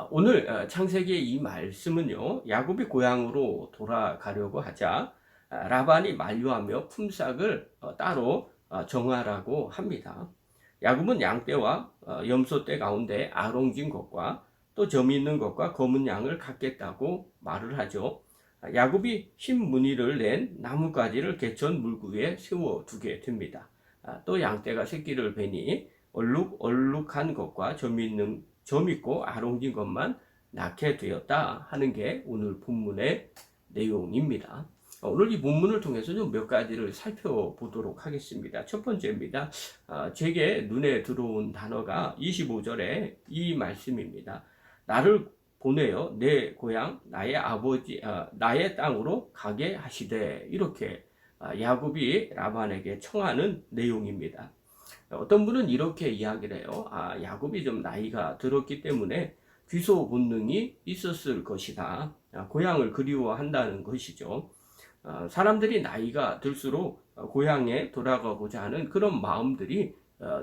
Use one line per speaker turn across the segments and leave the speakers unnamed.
오늘 창세기의 이 말씀은요, 야곱이 고향으로 돌아가려고 하자 라반이 만류하며 품삯을 따로 정하라고 합니다. 야곱은 양떼와 염소떼 가운데 아롱진 것과 또 점 있는 것과 검은 양을 갖겠다고 말을 하죠. 야곱이 흰 무늬를 낸 나뭇가지를 개천 물구에 세워두게 됩니다. 또 양떼가 새끼를 베니 얼룩얼룩한 것과 점 있고 아롱진 것만 낳게 되었다 하는 게 오늘 본문의 내용입니다. 오늘 이 본문을 통해서 좀 몇 가지를 살펴보도록 하겠습니다. 첫 번째입니다. 제게 눈에 들어온 단어가 25절에 이 말씀입니다. 나를 보내어 내 고향 나의 아버지 나의 땅으로 가게 하시되, 이렇게 야곱이 라반에게 청하는 내용입니다. 어떤 분은 이렇게 이야기를 해요. 야곱이 좀 나이가 들었기 때문에 귀소 본능이 있었을 것이다. 고향을 그리워한다는 것이죠. 사람들이 나이가 들수록 고향에 돌아가고자 하는 그런 마음들이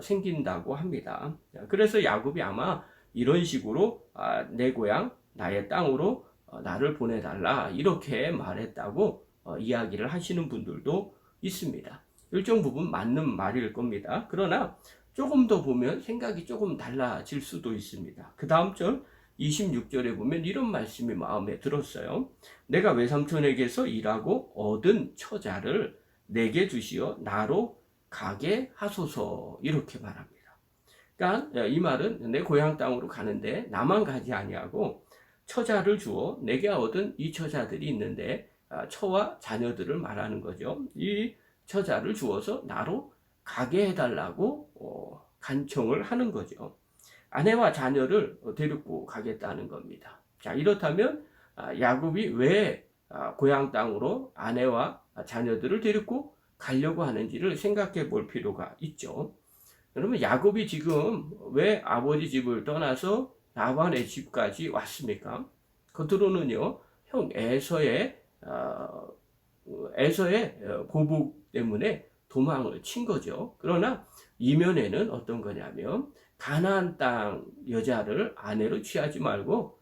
생긴다고 합니다. 그래서 야곱이 아마 이런 식으로 내 고향 나의 땅으로 나를 보내달라 이렇게 말했다고 이야기를 하시는 분들도 있습니다. 일정 부분 맞는 말일 겁니다. 그러나 조금 더 보면 생각이 조금 달라질 수도 있습니다. 그 다음 절 26절에 보면 이런 말씀이 마음에 들었어요. 내가 외삼촌에게서 일하고 얻은 처자를 내게 주시어 나로 가게 하소서, 이렇게 말합니다. 그러니까 이 말은 내 고향 땅으로 가는데 나만 가지 아니하고 처자를 주어 내게 얻은 이 처자들이 있는데 처와 자녀들을 말하는 거죠. 이 처자를 주어서 나로 가게 해달라고 간청을 하는 거죠. 아내와 자녀를 데리고 가겠다는 겁니다. 자, 이렇다면 야곱이 왜 고향 땅으로 아내와 자녀들을 데리고 가려고 하는지를 생각해 볼 필요가 있죠. 그러면 야곱이 지금 왜 아버지 집을 떠나서 라반의 집까지 왔습니까? 겉으로는요, 형 에서의 보복 때문에 도망을 친 거죠. 그러나 이면에는 어떤 거냐면 가나안 땅 여자를 아내로 취하지 말고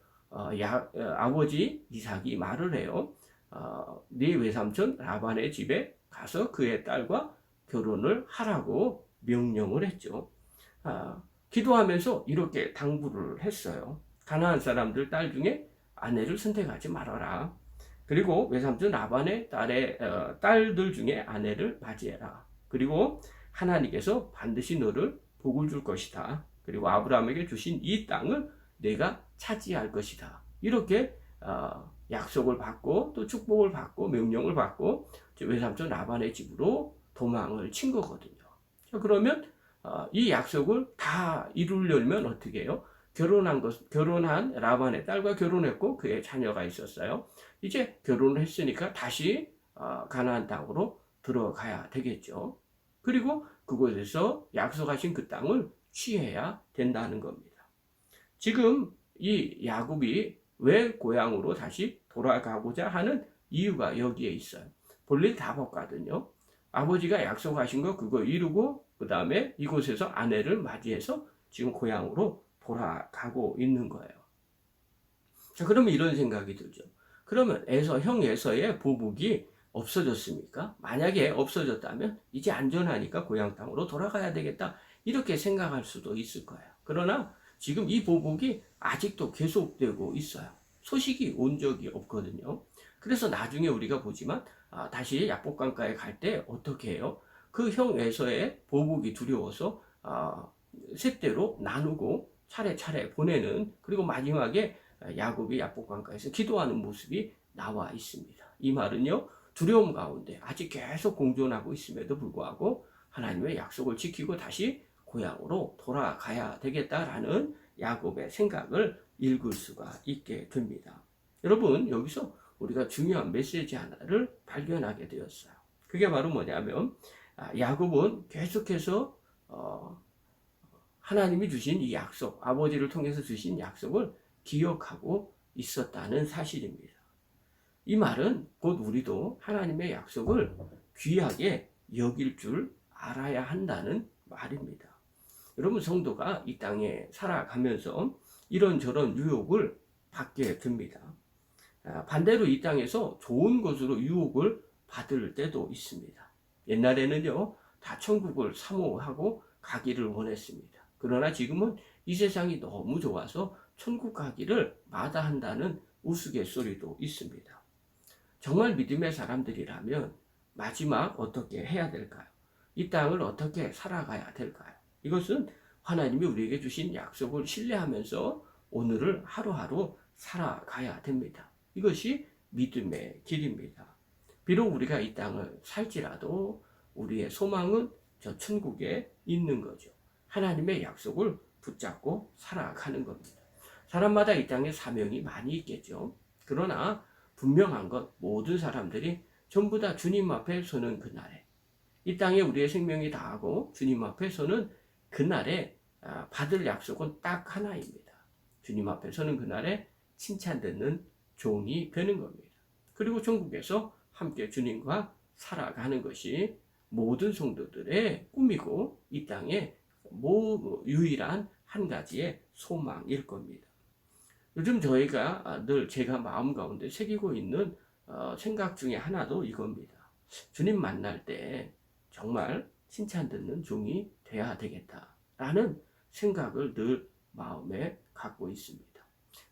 아버지 이삭이 말을 해요. 네 외삼촌 라반의 집에 가서 그의 딸과 결혼을 하라고 명령을 했죠. 기도하면서 이렇게 당부를 했어요. 가나안 사람들 딸 중에 아내를 선택하지 말아라. 그리고 외삼촌 라반의 딸들 중에 아내를 맞이해라. 그리고 하나님께서 반드시 너를 복을 줄 것이다. 그리고 아브라함에게 주신 이 땅을 내가 차지할 것이다. 이렇게 약속을 받고 또 축복을 받고 명령을 받고 외삼촌 라반의 집으로 도망을 친 거거든요. 그러면 이 약속을 다 이루려면 어떻게 해요? 결혼한 라반의 딸과 결혼했고 그의 자녀가 있었어요. 이제 결혼을 했으니까 다시 가나안 땅으로 들어가야 되겠죠. 그리고 그곳에서 약속하신 그 땅을 취해야 된다는 겁니다. 지금 이 야곱이 왜 고향으로 다시 돌아가고자 하는 이유가 여기에 있어요. 볼일 다 봤거든요. 아버지가 약속하신 거 그거 이루고 그 다음에 이곳에서 아내를 맞이해서 지금 고향으로 돌아가고 있는 거예요. 자, 그러면 이런 생각이 들죠. 그러면 형 에서의 보복이 없어졌습니까? 만약에 없어졌다면 이제 안전하니까 고향 땅으로 돌아가야 되겠다, 이렇게 생각할 수도 있을 거예요. 그러나 지금 이 보복이 아직도 계속되고 있어요. 소식이 온 적이 없거든요. 그래서 나중에 우리가 보지만 다시 약복강가에 갈 때 어떻게 해요? 그 형 에서의 보복이 두려워서 셋대로 나누고 차례차례 보내는, 그리고 마지막에 야곱이 약복강가에서 기도하는 모습이 나와 있습니다. 이 말은요, 두려움 가운데 아직 계속 공존하고 있음에도 불구하고 하나님의 약속을 지키고 다시 고향으로 돌아가야 되겠다라는 야곱의 생각을 읽을 수가 있게 됩니다. 여러분, 여기서 우리가 중요한 메시지 하나를 발견하게 되었어요. 그게 바로 뭐냐면 야곱은 계속해서 하나님이 주신 이 약속, 아버지를 통해서 주신 약속을 기억하고 있었다는 사실입니다. 이 말은 곧 우리도 하나님의 약속을 귀하게 여길 줄 알아야 한다는 말입니다. 여러분, 성도가 이 땅에 살아가면서 이런저런 유혹을 받게 됩니다. 반대로 이 땅에서 좋은 것으로 유혹을 받을 때도 있습니다. 옛날에는요, 다 천국을 사모하고 가기를 원했습니다. 그러나 지금은 이 세상이 너무 좋아서 천국 가기를 마다한다는 우스갯소리도 있습니다. 정말 믿음의 사람들이라면 마지막 어떻게 해야 될까요? 이 땅을 어떻게 살아가야 될까요? 이것은 하나님이 우리에게 주신 약속을 신뢰하면서 오늘을 하루하루 살아가야 됩니다. 이것이 믿음의 길입니다. 비록 우리가 이 땅을 살지라도 우리의 소망은 저 천국에 있는 거죠. 하나님의 약속을 붙잡고 살아가는 겁니다. 사람마다 이 땅에 사명이 많이 있겠죠. 그러나 분명한 것, 모든 사람들이 전부 다 주님 앞에 서는 그날에, 이 땅에 우리의 생명이 다하고 주님 앞에 서는 그날에 받을 약속은 딱 하나입니다. 주님 앞에 서는 그날에 칭찬 듣는 종이 되는 겁니다. 그리고 천국에서 함께 주님과 살아가는 것이 모든 성도들의 꿈이고 이 땅의 유일한 한 가지의 소망일 겁니다. 요즘 저희가 늘 제가 마음 가운데 새기고 있는 생각 중에 하나도 이겁니다. 주님 만날 때 정말 칭찬 듣는 종이 돼야 되겠다라는 생각을 늘 마음에 갖고 있습니다.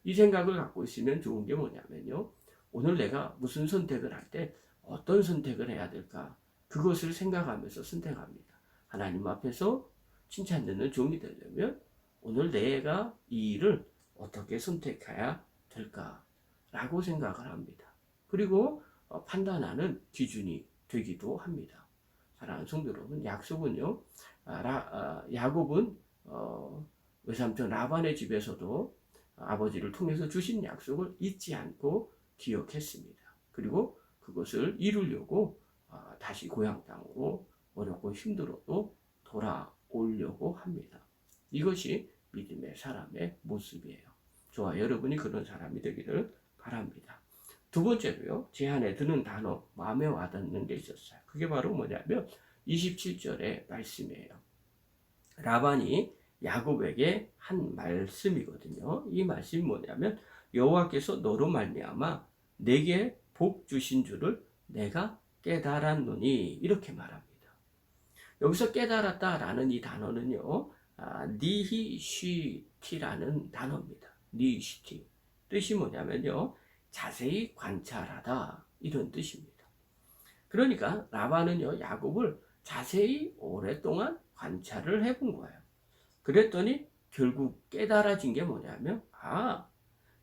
이 생각을 갖고 있으면 좋은 게 뭐냐면요. 오늘 내가 무슨 선택을 할 때 어떤 선택을 해야 될까? 그것을 생각하면서 선택합니다. 하나님 앞에서 칭찬 듣는 종이 되려면 오늘 내가 이 일을 어떻게 선택해야 될까라고 생각을 합니다. 그리고 판단하는 기준이 되기도 합니다. 사랑하는 성도 여러분, 약속은요, 야곱은 외삼촌 라반의 집에서도 아버지를 통해서 주신 약속을 잊지 않고 기억했습니다. 그리고 그것을 이루려고 다시 고향 땅으로 어렵고 힘들어도 돌아오려고 합니다. 이것이 믿음의 사람의 모습이에요. 저와 여러분이 그런 사람이 되기를 바랍니다. 두 번째로요, 제 안에 드는 단어, 마음에 와닿는 게 있었어요. 그게 바로 뭐냐면 27절의 말씀이에요. 라반이 야곱에게 한 말씀이거든요. 이 말씀이 뭐냐면 여호와께서 너로 말미암아 내게 복 주신 줄을 내가 깨달았노니, 이렇게 말합니다. 여기서 깨달았다라는 이 단어는요, 니히쉬티라는 단어입니다. 니히쉬티. 뜻이 뭐냐면요, 자세히 관찰하다, 이런 뜻입니다. 그러니까 라반은요, 야곱을 자세히 오랫동안 관찰을 해본 거예요. 그랬더니 결국 깨달아진 게 뭐냐면,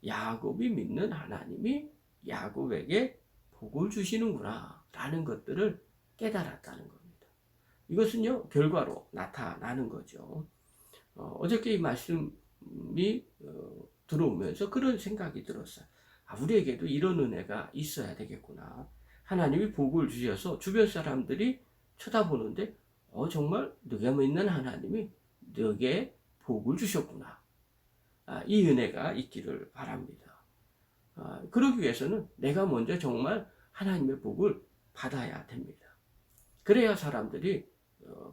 야곱이 믿는 하나님이 야곱에게 복을 주시는구나 라는 것들을 깨달았다는 겁니다. 이것은요, 결과로 나타나는 거죠. 어저께 이 말씀이 들어오면서 그런 생각이 들었어요. 우리에게도 이런 은혜가 있어야 되겠구나. 하나님이 복을 주셔서 주변 사람들이 쳐다보는데 정말 네가 믿는 하나님이 너에게 복을 주셨구나. 이 은혜가 있기를 바랍니다. 그러기 위해서는 내가 먼저 정말 하나님의 복을 받아야 됩니다. 그래야 사람들이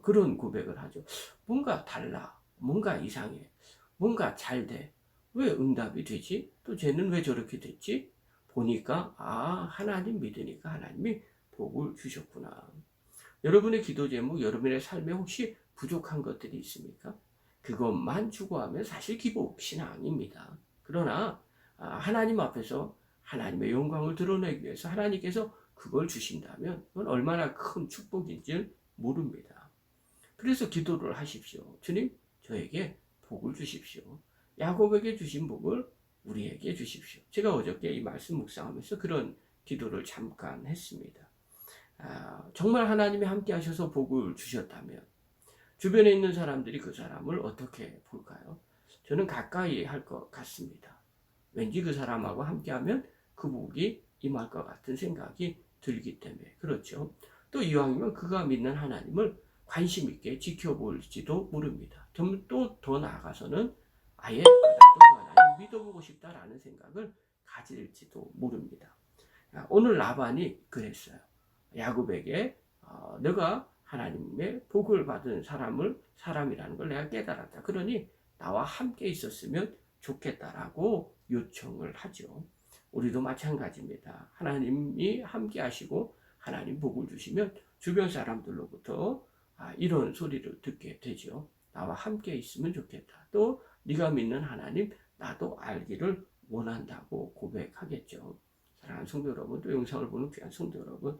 그런 고백을 하죠. 뭔가 달라. 뭔가 이상해. 뭔가 잘 돼. 왜 응답이 되지? 또 쟤는 왜 저렇게 됐지? 보니까 하나님 믿으니까 하나님이 복을 주셨구나. 여러분의 기도 제목, 여러분의 삶에 혹시 부족한 것들이 있습니까? 그것만 추구하면 사실 기복 신앙입니다. 그러나 하나님 앞에서 하나님의 영광을 드러내기 위해서 하나님께서 그걸 주신다면 그건 얼마나 큰 축복인지 모릅니다. 그래서 기도를 하십시오. 주님, 저에게 복을 주십시오. 야곱에게 주신 복을 우리에게 주십시오. 제가 어저께 이 말씀 묵상하면서 그런 기도를 잠깐 했습니다. 정말 하나님이 함께 하셔서 복을 주셨다면 주변에 있는 사람들이 그 사람을 어떻게 볼까요? 저는 가까이 할 것 같습니다. 왠지 그 사람하고 함께하면 그 복이 임할 것 같은 생각이 들기 때문에 그렇죠. 또 이왕이면 그가 믿는 하나님을 관심 있게 지켜볼지도 모릅니다. 또 더 나아가서는 아예 나도 그 하나님 믿어보고 싶다라는 생각을 가질지도 모릅니다. 오늘 라반이 그랬어요. 야곱에게 너가 하나님의 복을 받은 사람이라는 걸 내가 깨달았다. 그러니 나와 함께 있었으면 좋겠다라고 요청을 하죠. 우리도 마찬가지입니다. 하나님이 함께 하시고 하나님 복을 주시면 주변 사람들로부터 이런 소리를 듣게 되죠. 나와 함께 있으면 좋겠다. 또 네가 믿는 하나님 나도 알기를 원한다고 고백하겠죠. 사랑하는 성도 여러분, 또 영상을 보는 귀한 성도 여러분,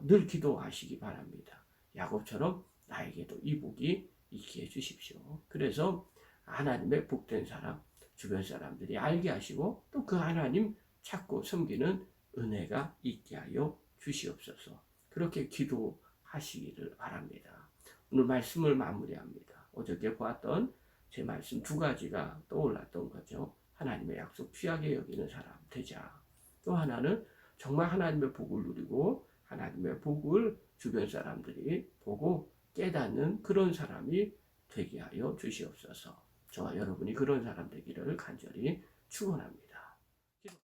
늘 기도하시기 바랍니다. 야곱처럼 나에게도 이 복이 있게 해주십시오. 그래서 하나님의 복된 사람, 주변 사람들이 알게 하시고 또 그 하나님 찾고 섬기는 은혜가 있게 하여 주시옵소서. 그렇게 기도하시기를 바랍니다. 오늘 말씀을 마무리합니다. 어저께 보았던 제 말씀 두 가지가 떠올랐던 거죠. 하나님의 약속 귀하게 여기는 사람 되자. 또 하나는 정말 하나님의 복을 누리고 하나님의 복을 주변 사람들이 보고 깨닫는 그런 사람이 되게 하여 주시옵소서. 저와 여러분이 그런 사람 되기를 간절히 축원합니다.